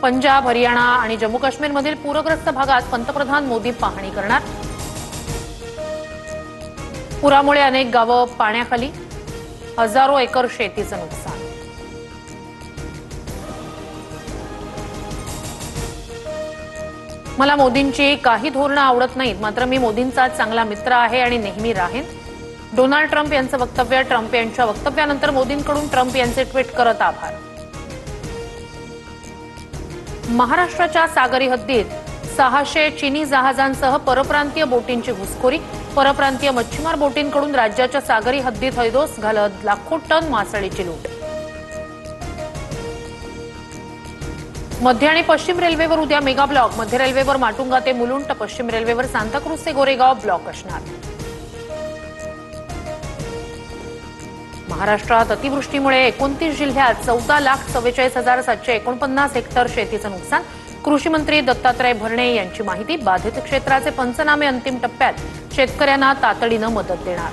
पंजाब, हरियाणा आणि जम्मू काश्मीरमधील पूरग्रस्त भागात पंतप्रधान मोदी पाहणी करणार। पुरामुळे अनेक गावं पाण्याखाली, हजारो एकर शेतीचं नुकसान। मला मोदींची काही धोरणं आवडत नाहीत, मात्र मी मोदींचा चांगला मित्र आहे आणि नेहमी राहीन। डोनाल्ड ट्रम्प यांचं वक्तव्य। ट्रम्प यांच्या वक्तव्यानंतर मोदींकडून ट्रम्प यांचे ट्विट करत आभार। महाराष्ट्राच्या सागरी हद्दीत 600 चीनी जहाजांसह परप्रांतीय बोटींची घुसखोरी। परप्रांतीय मच्छीमार बोटींकडून राज्याच्या सागरी हद्दीत हैदोस घालत लाखो टन मासळीची लूट। मध्य आणि पश्चिम रेल्वेवर उद्या मेगा ब्लॉक। मध्य रेल्वेवर माटुंगा ते मुलुंड, पश्चिम रेल्वेवर सांताक्रुझ ते गोरेगाव ब्लॉक असणार। महाराष्ट्रात अतिवृष्टीमुळे 29 जिल्ह्यात 14,44,749 हेक्टर शेतीचं नुकसान। कृषी मंत्री दत्तात्रय भरणे यांची माहिती। बाधित क्षेत्राचे पंचनामे अंतिम टप्प्यात, शेतकऱ्यांना तातडीनं मदत देणार।